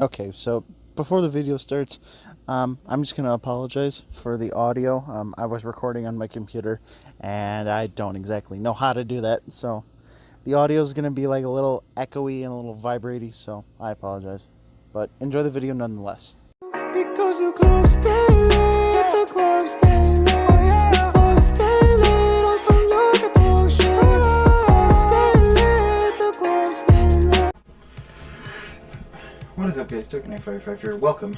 Okay, so before the video starts, I'm just going to apologize for the audio. I was recording on my computer and I don't exactly know how to do that, so the audio is going to be like a little echoey and a little vibraty, so I apologize. But enjoy the video nonetheless. Because the club stay lit, the club stay lit, the club stay lit on some yoga bullshit. The club stay lit, the club stay lit. What is up, guys? DragonBall here. Welcome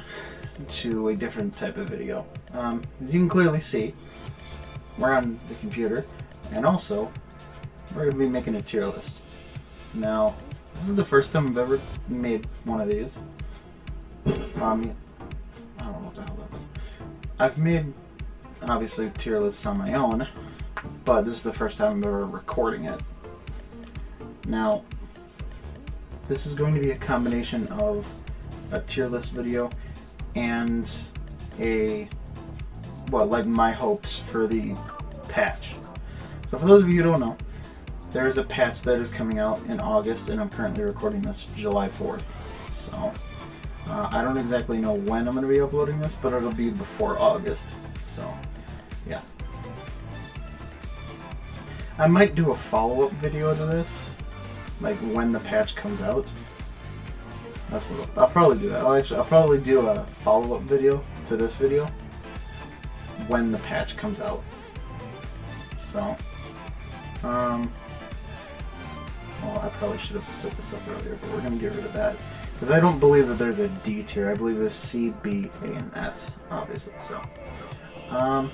to a different type of video. As you can clearly see, we're on the computer, and also we're going to be making a tier list. Now, this is the first time I've ever made one of these. I don't know what the hell that was. I've made, obviously, tier lists on my own, but this is the first time I'm ever recording it. Now, this is going to be a combination of a tier list video and like my hopes for the patch. So for those of you who don't know, there is a patch that is coming out in August, and I'm currently recording this July 4th. So I don't exactly know when I'm going to be uploading this, but it'll be before August. So yeah. I might do a follow-up video to this, like when the patch comes out. I'll probably do that. I'll probably do a follow-up video to this video when the patch comes out. So, well, I probably should have set this up earlier, but we're gonna get rid of that because I don't believe that there's a D tier. I believe there's C, B, A, and S, obviously. So, what I'm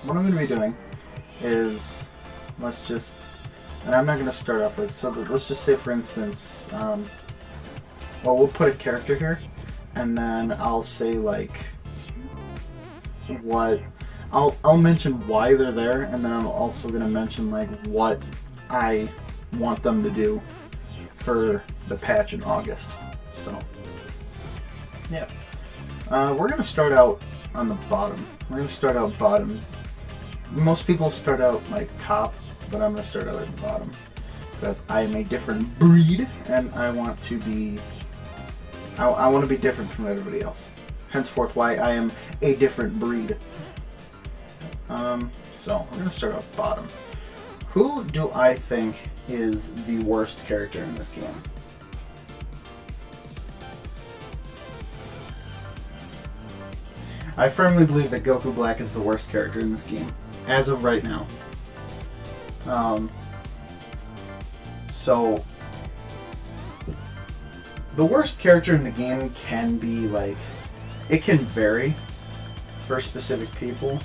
gonna be doing is and I'm not going to start off with, so let's just say, for instance, well, we'll put a character here, and then I'll say, like, I'll mention why they're there, and then I'm also going to mention, like, what I want them to do for the patch in August. So, yeah. We're going to start out on the bottom. We're going to start out bottom. Most people start out, like, top, but I'm going to start out at the bottom because I am a different breed and I want to be different from everybody else. Henceforth, why I am a different breed. So we're going to start out bottom. Who do I think is the worst character in this game? I firmly believe that Goku Black is the worst character in this game, as of right now. So the worst character in the game can be, like, it can vary for specific people.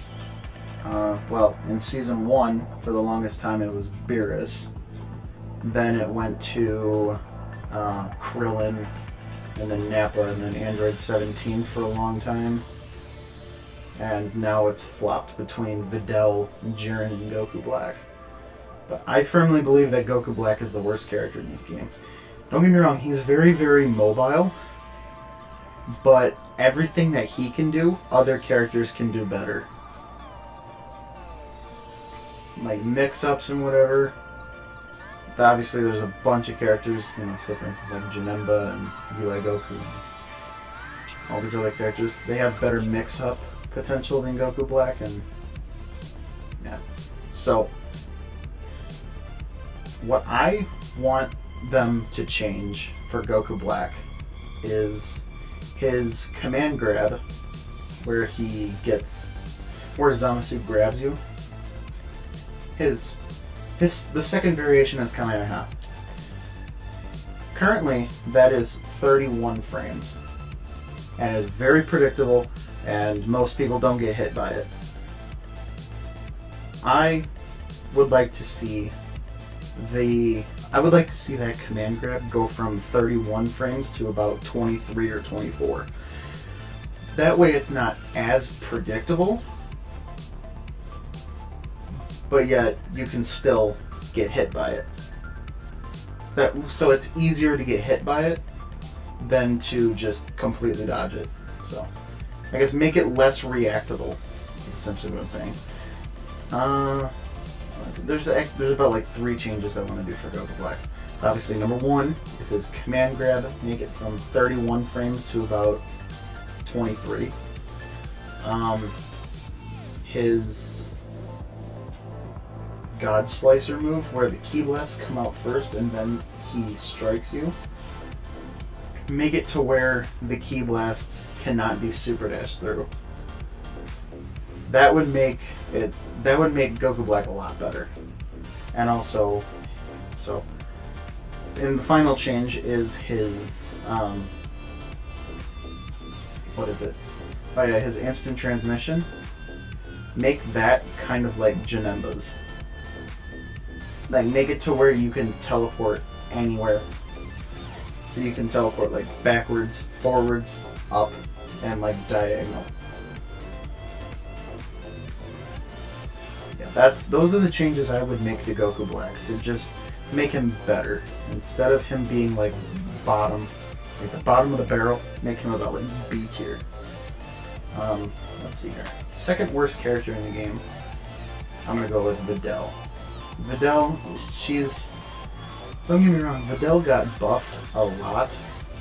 Well, in Season 1, for the longest time, it was Beerus. Then it went to Krillin, and then Nappa, and then Android 17 for a long time. And now it's flopped between Videl, Jiren, and Goku Black. But I firmly believe that Goku Black is the worst character in this game. Don't get me wrong, he's very, very mobile, but everything that he can do, other characters can do better. Like mix-ups and whatever. Obviously there's a bunch of characters, you know, say for instance like Janemba and Eli Goku, and all these other characters, they have better mix-up potential than Goku Black, and yeah. So what I want them to change for Goku Black is his command grab, where Zamasu grabs you. The second variation is Kamehameha. Currently, that is 31 frames, and is very predictable, and most people don't get hit by it. I would like to see that command grab go from 31 frames to about 23 or 24. That way it's not as predictable, but yet you can still get hit by it. So it's easier to get hit by it than to just completely dodge it. So I guess make it less reactable is essentially what I'm saying. There's about like 3 changes I want to do for Goku Black. Obviously, number 1 is his command grab, make it from 31 frames to about 23. His God Slicer move, where the ki blasts come out first and then he strikes you. Make it to where the ki blasts cannot be super dashed through. That would make Goku Black a lot better. And also, so, and the final change is his, what is it? Oh yeah, his instant transmission. Make that kind of like Janemba's. Like, make it to where you can teleport anywhere. So you can teleport like backwards, forwards, up, and like diagonal. Yeah, those are the changes I would make to Goku Black to just make him better. Instead of him being like bottom, like the bottom of the barrel, make him about like B tier. Let's see here. Second worst character in the game, I'm gonna go with Videl. Videl, don't get me wrong, Videl got buffed a lot.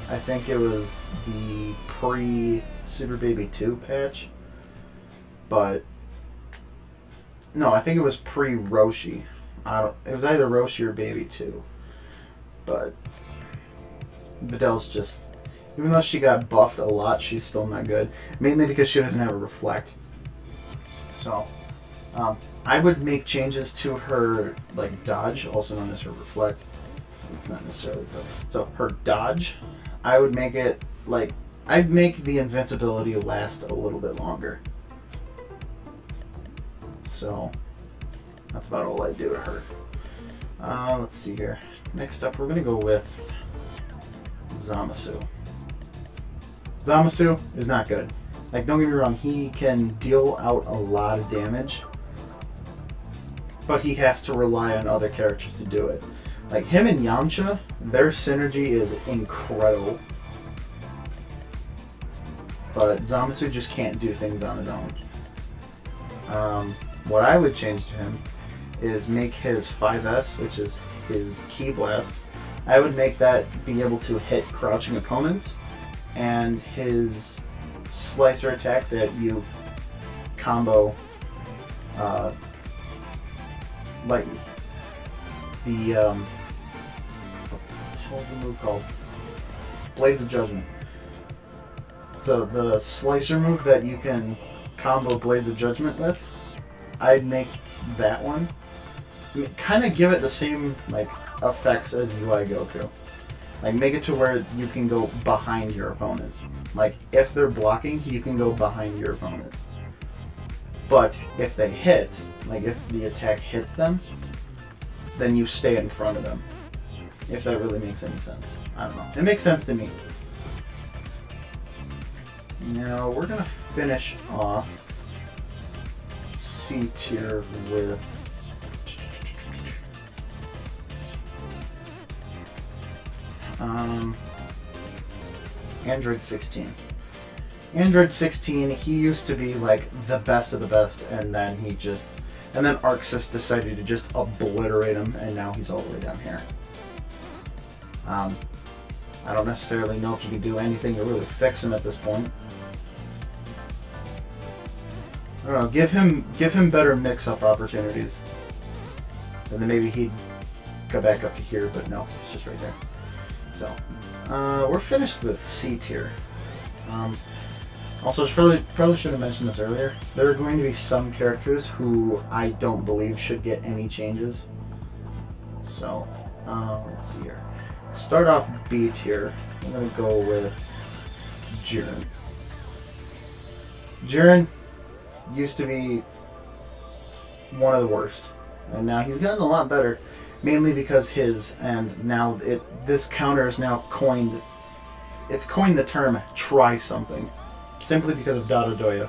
I think it was the pre-Super Baby 2 patch. But, no, I think it was pre-Roshi. It was either Roshi or Baby 2. But, Videl's just, even though she got buffed a lot, she's still not good. Mainly because she doesn't have a reflect. So, I would make changes to her, like, dodge, also known as her reflect. It's not necessarily good. So, her dodge, I would make it, like, I'd make the invincibility last a little bit longer. So, that's about all I do to her. Let's see here. Next up, we're going to go with Zamasu. Zamasu is not good. Like, don't get me wrong, he can deal out a lot of damage, but he has to rely on other characters to do it. Like, him and Yamcha, their synergy is incredible. But Zamasu just can't do things on his own. What I would change to him is make his 5S, which is his ki blast, I would make that be able to hit crouching opponents, and his slicer attack that you combo, like the, what the hell is the move called? Blades of Judgment. So the slicer move that you can combo Blades of Judgment with, I'd make that one. I mean, kind of give it the same like effects as UI Goku. Like, make it to where you can go behind your opponent. Like, if they're blocking, you can go behind your opponent. But if they hit, like if the attack hits them, then you stay in front of them. If that really makes any sense. I don't know. It makes sense to me. Now, we're going to finish off C tier with Android 16. Android 16, he used to be like the best of the best, and then then Arxis decided to just obliterate him, and now he's all the way down here. I don't necessarily know if you can do anything to really fix him at this point. I don't know, give him better mix-up opportunities. And then maybe he'd go back up to here, but no, it's just right there. So, we're finished with C tier. Also, probably should have mentioned this earlier. There are going to be some characters who I don't believe should get any changes. So, let's see here. Start off B tier. I'm going to go with Jiren. Jiren used to be one of the worst, and now he's gotten a lot better, mainly because this counter is now coined the term try something, simply because of Dododoya.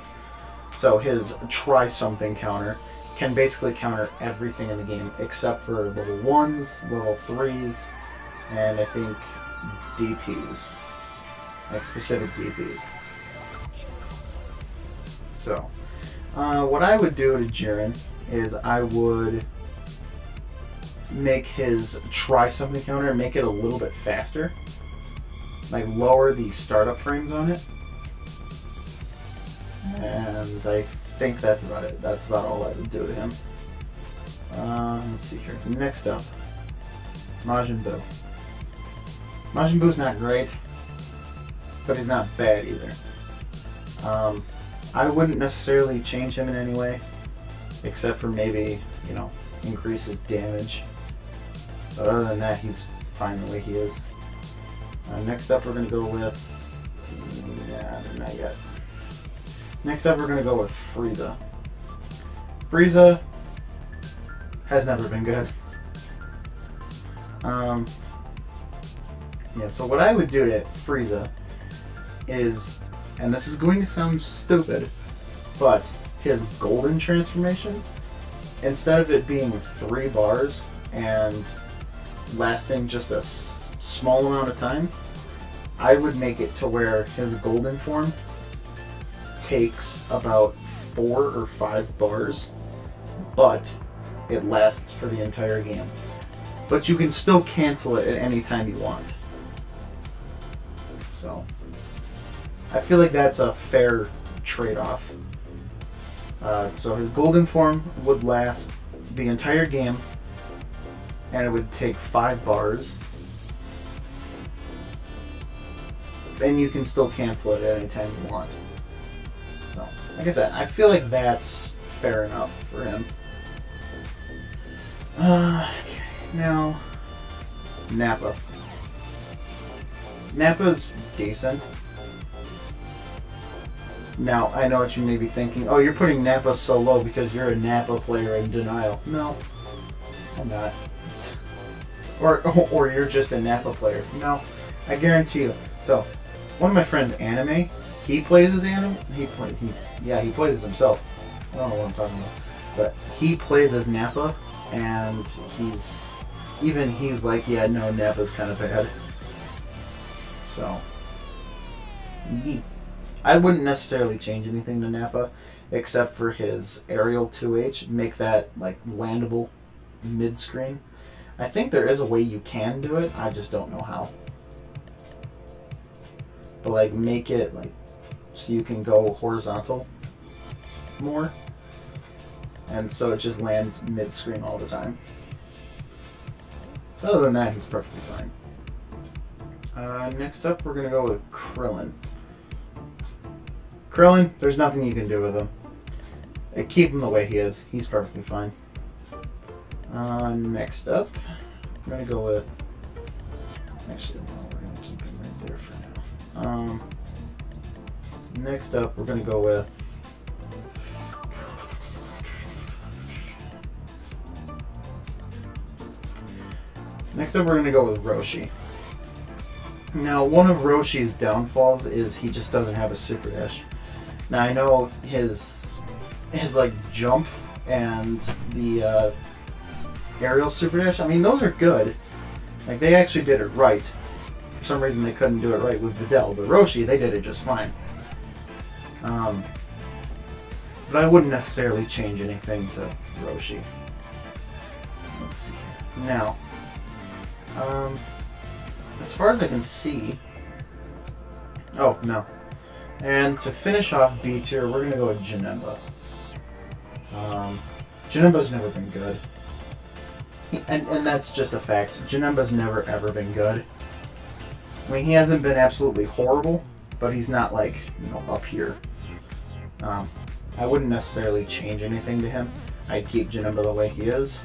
So his try something counter can basically counter everything in the game except for level 1s, level 3s, and I think DPs, like specific DPs. So what I would do to Jiren is I would make his try something counter and make it a little bit faster. Like lower the startup frames on it. And I think that's about it. That's about all I would do to him. Let's see here. Next up, Majin Buu. Majin Buu's not great, but he's not bad either. I wouldn't necessarily change him in any way, except for maybe, you know, increase his damage. But other than that, he's fine the way he is. Next up, we're going to go with... not yet. Next up, we're going to go with Frieza. Frieza has never been good. Yeah, so what I would do to Frieza is, and this is going to sound stupid, but his golden transformation, instead of it being 3 bars and lasting just a small amount of time, I would make it to where his golden form takes about 4 or 5 bars, but it lasts for the entire game. But you can still cancel it at any time you want. So, I feel like that's a fair trade-off. So his golden form would last the entire game, and it would take 5 bars. And you can still cancel it at any time you want. So, like I said, I feel like that's fair enough for him. Okay, now, Nappa. Nappa's decent. Now, I know what you may be thinking. Oh, you're putting Nappa so low because you're a Nappa player in denial. No, I'm not. Or you're just a Nappa player. No, I guarantee you. So, one of my friends, Anime, he plays as Anime. He plays as himself. I don't know what I'm talking about. But he plays as Nappa, and he's like, yeah, no, Nappa's kind of bad. So, yeet. I wouldn't necessarily change anything to Nappa, except for his aerial 2H. Make that like landable mid-screen. I think there is a way you can do it. I just don't know how. But like make it like so you can go horizontal more, and so it just lands mid-screen all the time. Other than that, he's perfectly fine. Next up, we're gonna go with Krillin. Krillin, there's nothing you can do with him. Keep him the way he is. He's perfectly fine. Next up, we're gonna go with. Actually, no, we're gonna keep him right there for now. Next up, we're gonna go with. Next up, we're gonna go with Roshi. Now, one of Roshi's downfalls is he just doesn't have a super dash. Now, I know his like jump and the aerial super dash. I mean, those are good. Like they actually did it right. For some reason, they couldn't do it right with Videl, but Roshi, they did it just fine. But I wouldn't necessarily change anything to Roshi. Let's see. Now, as far as I can see... Oh, no. And to finish off B tier, we're going to go with Janemba. Janemba's never been good. And that's just a fact. Janemba's never, ever been good. I mean, he hasn't been absolutely horrible, but he's not, like, you know, up here. I wouldn't necessarily change anything to him. I'd keep Janemba the way he is.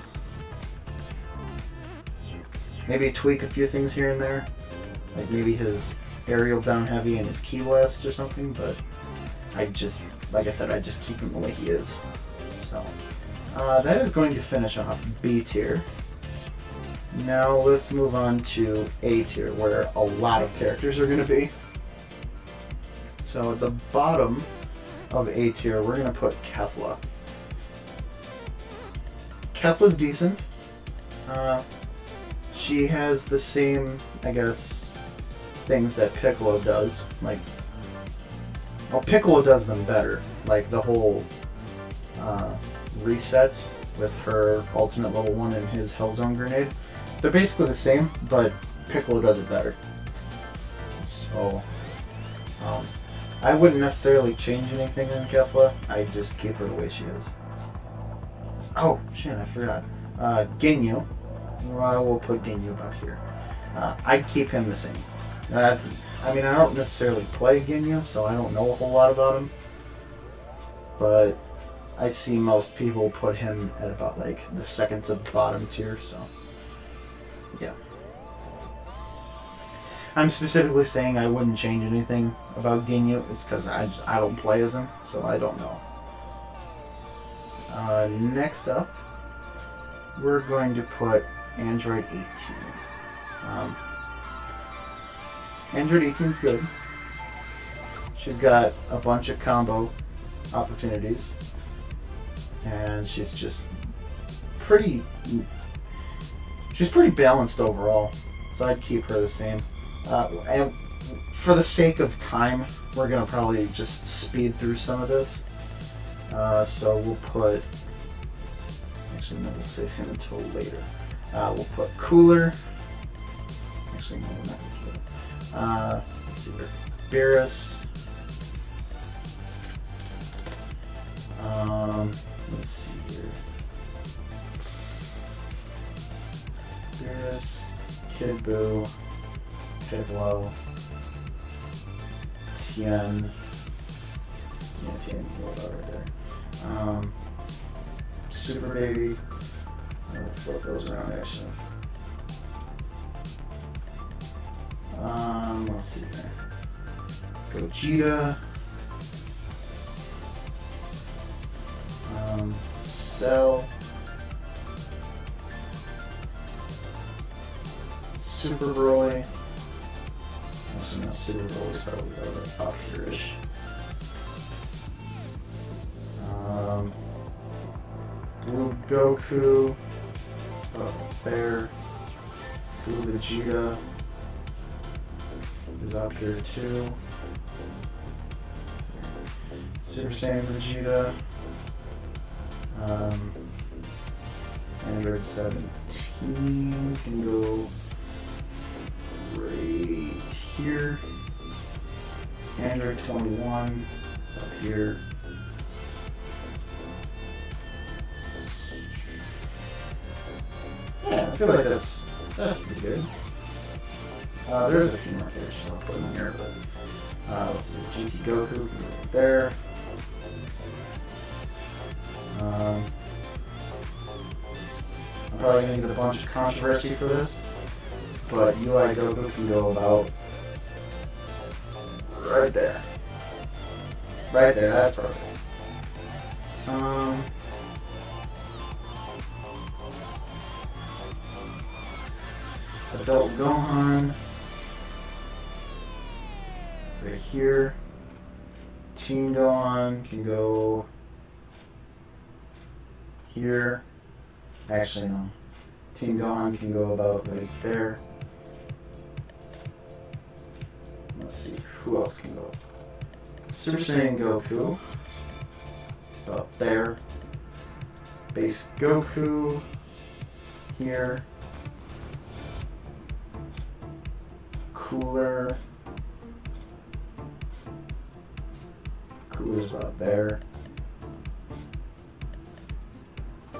Maybe tweak a few things here and there. Like maybe his aerial down heavy and his key blast or something, but I just, like I said, I just keep him the way he is. So, that is going to finish off B tier. Now let's move on to A tier, where a lot of characters are going to be. So at the bottom of A tier, we're going to put Kefla. Kefla's decent. She has the same, I guess, things that Piccolo does. Like, well, Piccolo does them better. Like the whole resets with her ultimate level 1 and his Hell Zone grenade. They're basically the same, but Piccolo does it better. So, I wouldn't necessarily change anything in Kefla. I'd just keep her the way she is. Oh, shit, I forgot. Ginyu. Well, we'll put Ginyu about here. I'd keep him the same. I mean, I don't necessarily play Ginyu, so I don't know a whole lot about him. But I see most people put him at about, like, the second to bottom tier, so... yeah. I'm specifically saying I wouldn't change anything about Ginyu. It's because I don't play as him, so I don't know. Next up, we're going to put Android 18. Android 18's good. She's got a bunch of combo opportunities, and she's just pretty balanced overall, so I'd keep her the same. And for the sake of time, we're gonna probably just speed through some of this. So we'll put, actually no, we'll save him until later. We'll put Cooler. Actually no, we're not gonna do it. Let's see here. Beerus. Let's see here. Beerus, Kid Buu, Piccolo, Tien. Yeah, Tien, what about right there? Super Baby. I'll flip those around actually. Let's see here. Gogeta. Cell. Super Broly. Actually, no, Super Broly's probably up here-ish. Blue Goku. There. Blue Vegeta is up here too. Let's see. Super Saiyan Vegeta. Android 17 can go right here. Android 21 is up here. Yeah, I feel like that's pretty good. There's a few more characters I'll put in here, but let's see, GT Goku can go right there. I'm probably going to get a bunch of controversy for this, but UI Goku can go about right there. Right there, that's perfect. Adult Gohan right here. Teen Gohan can go here. Actually, no. Teen Gohan can go about right there. Let's see, who else can go? Super Saiyan Goku. About there. Base Goku. Here. Cooler. Cooler's about there.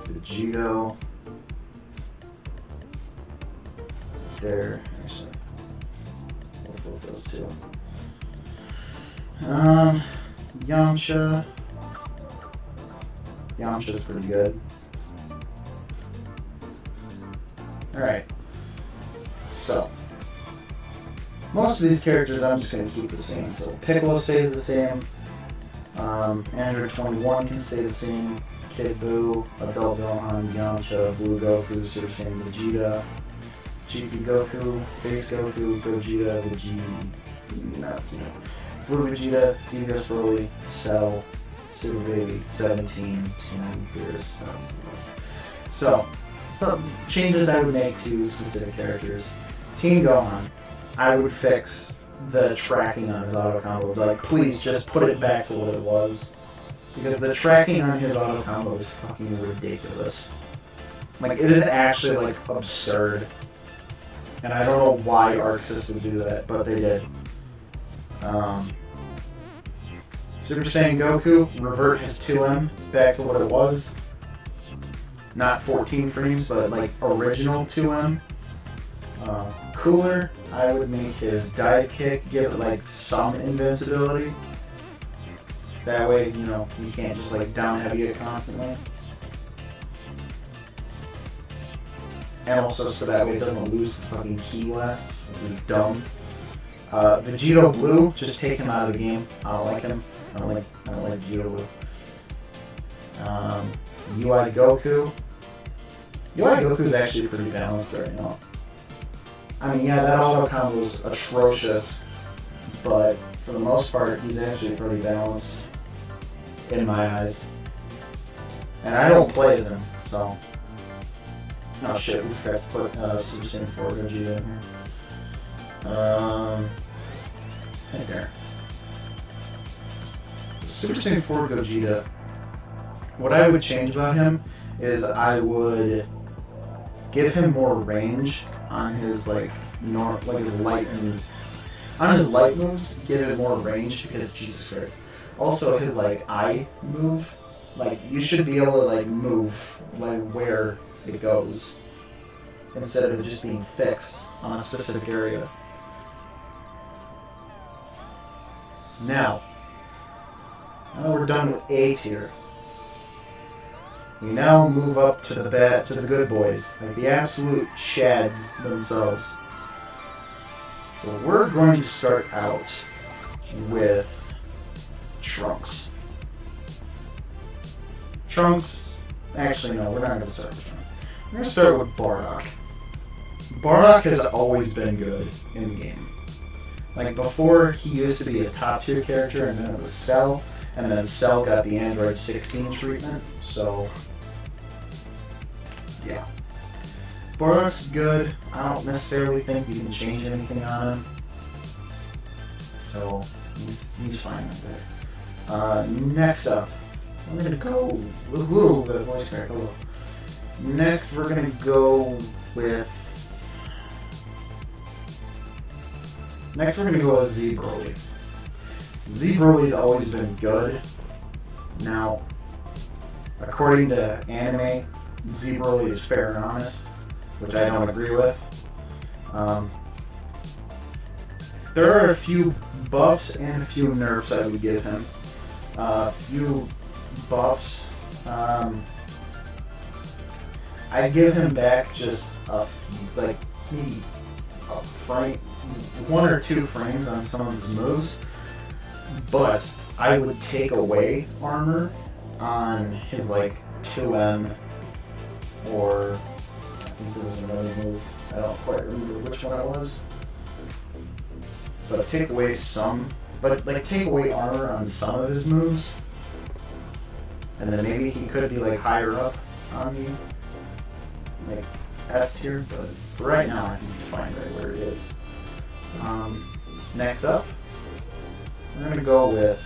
Vegito. There. Actually, we'll flip those two. Yamcha. Yamcha's pretty good. Alright. So, most of these characters I'm just going to keep the same. So Piccolo stays the same. Android 21 can stay the same. Kid Buu, Adult Gohan, Yamcha, Blue Goku, Super Saiyan Vegeta, GT Goku, Base Goku, Gogeta, Blue Vegeta, Devious Broly, Cell, Super Baby, 17, Tien, Beerus. So, some changes I would make to specific characters. Teen Gohan, I would fix the tracking on his auto combo. Like, please just put it back to what it was. because the tracking on his auto combo is fucking ridiculous. Like, it is actually, like, absurd. And I don't know why Arc System do that, but they did. Super Saiyan Goku, revert his 2M back to what it was. Not 14 frames, but like original 2M. Cooler, I would make his dive kick, give it like some invincibility. That way, you know, you can't just like down heavy it constantly. And also so that way it doesn't lose the fucking key blasts. He's dumb. Vegito Blue, just take him out of the game. I don't like him. I don't like Vegito Blue. UI Goku. UI Goku is actually pretty balanced right now. I mean, yeah, that auto combo is atrocious, but for the most part, he's actually pretty balanced in my eyes. And I don't play as him, so. Oh shit, we forgot to put Super Saiyan 4 Gogeta in here. Right there. Super Saiyan 4 Gogeta. What I would change about him is I would give him more range on his like his light and on his light moves. Give it more range because Jesus Christ. Also his like eye move, like you should be able to like move like where it goes instead of it just being fixed on a specific area. Now we're done with A tier. We now move up to the good boys, like the absolute shads themselves. So we're going to start out with Trunks. Actually no, we're not going to start with Trunks. We're going to start with Bardock. Bardock has always been good in the game. Like before, he used to be a top tier character, and then it was Cell, and then Cell got the Android 16 treatment, so yeah. Bardock's good. I don't necessarily think you can change anything on him, so he's fine with that. Next up, we're gonna go. Woohoo! The voice crack. Hello. Next, we're gonna go with. Next, we're gonna go with Z Broly. Z Broly's always been good. Now, according to anime, Z Broly is fair and honest, which I don't agree with. There are a few buffs and a few nerfs I would give him. Few buffs. I'd give him back just like maybe a frame, 1 or 2 frames on some of his moves, but I would take away armor on his like 2M, or I think there was another move. I don't quite remember which one it was, but take away take away armor on some of his moves, and then maybe he could be like higher up on me, like S tier, but for right now I think he's fine right where he is. Next up, we're gonna go with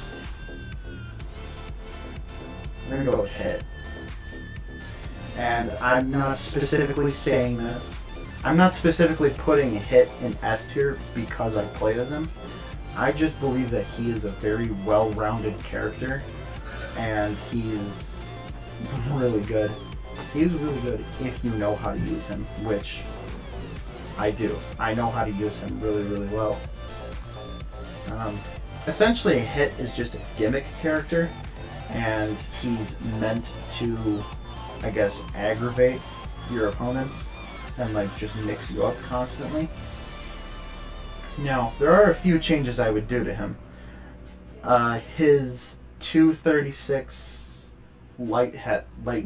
Hit. And I'm not specifically saying this. I'm not specifically putting Hit in S tier because I play as him. I just believe that he is a very well-rounded character, and he's really good. He's really good if you know how to use him, which I do. I know how to use him really, really well. Essentially, Hit is just a gimmick character, and he's meant to, I guess, aggravate your opponents and like just mix you up constantly. Now, there are a few changes I would do to him. His 236 light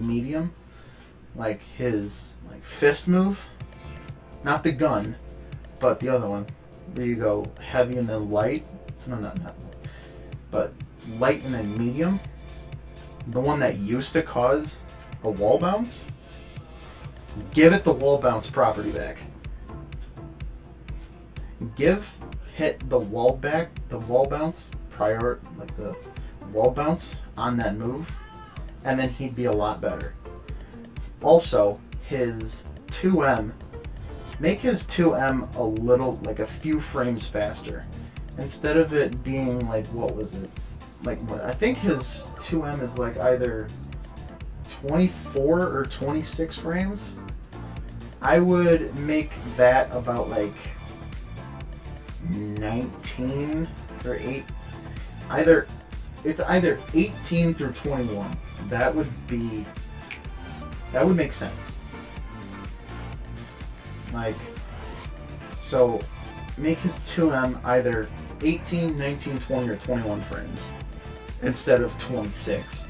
medium, like his like fist move, not the gun, but the other one, where you go heavy and then light. No, not but light and then medium. The one that used to cause a wall bounce. Give it the wall bounce property back. Give Hit the wall bounce prior, like the wall bounce on that move, and then he'd be a lot better. Also, his 2M, make his 2M a little, like a few frames faster. Instead of it being like, what was it? Like, I think his 2M is like either 24 or 26 frames. I would make that about like 19 or 8. It's either 18 through 21. That would make sense. Like, so make his 2M either 18, 19, 20, or 21 frames instead of 26.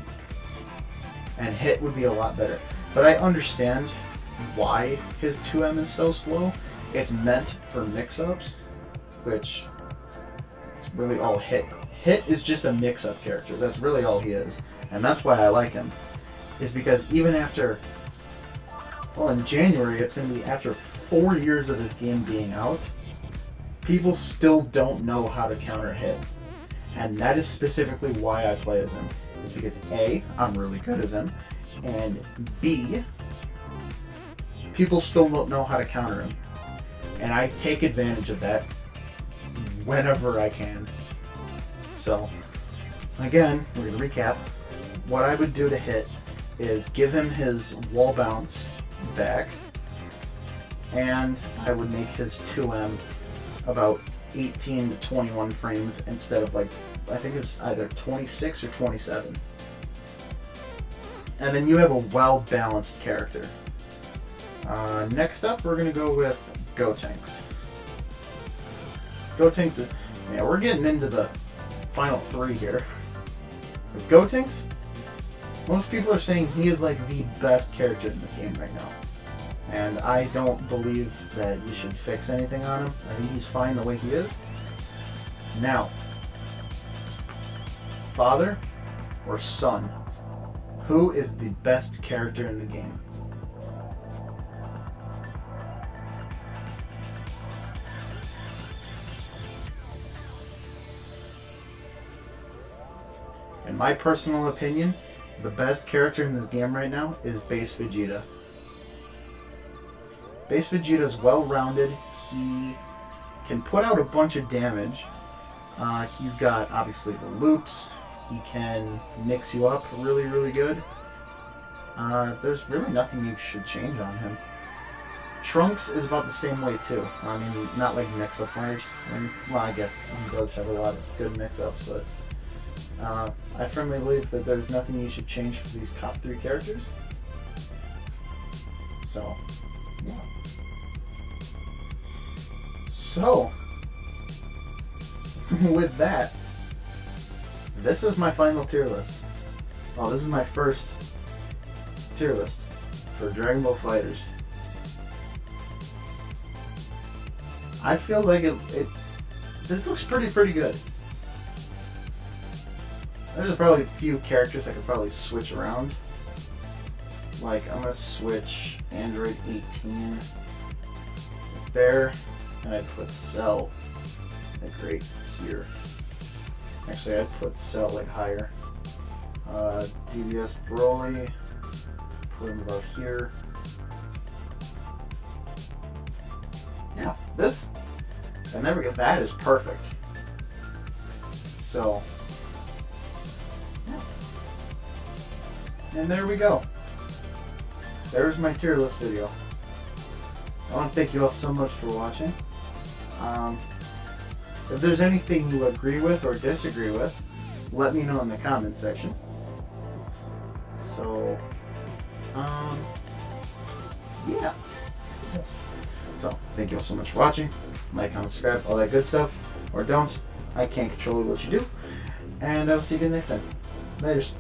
And hit would be a lot better. But I understand why his 2M is so slow. It's meant for mix-ups, which it's really all hit. Hit is just a mix-up character. That's really all he is. And that's why I like him. Is because even after, well, in January, it's going to be after 4 years of this game being out, people still don't know how to counter hit. And that is specifically why I play as him. It's because A, I'm really good as him, and B, people still don't know how to counter him. And I take advantage of that whenever I can. So, again, we're going to recap. What I would do to hit is give him his wall bounce back, and I would make his 2M about 18 to 21 frames instead of, like, I think it was either 26 or 27. And then you have a well-balanced character. Next up, we're going to go with Gotenks. Gotenks, yeah, we're getting into the final 3 here. With Gotenks, most people are saying he is like the best character in this game right now. And I don't believe that you should fix anything on him. I think he's fine the way he is. Now, father or son, who is the best character in the game? In my personal opinion, the best character in this game right now is Base Vegeta. Base Vegeta is well-rounded. He can put out a bunch of damage. He's got, obviously, the loops. He can mix you up really, really good. There's really nothing you should change on him. Trunks is about the same way, too. I mean, not like mix-up wise. Well, I guess he does have a lot of good mix-ups, but I firmly believe that there's nothing you should change for these top 3 characters. So, yeah. So, with that, this is my final tier list. Oh, this is my first tier list for Dragon Ball FighterZ. I feel like this looks pretty good. There's probably a few characters I could probably switch around. Like, I'm gonna switch Android 18 right there, and I'd put Cell like right here. Actually, I'd put Cell like higher. DBS Broly, put him about here. Yeah, this, and there we go. That is perfect. So, yeah. And there we go. There's my tier list video. I want to thank you all so much for watching. If there's anything you agree with or disagree with, let me know in the comments section. So, yeah. So, thank you all so much for watching. Like, comment, subscribe, all that good stuff. Or don't. I can't control what you do. And I'll see you next time. Laters.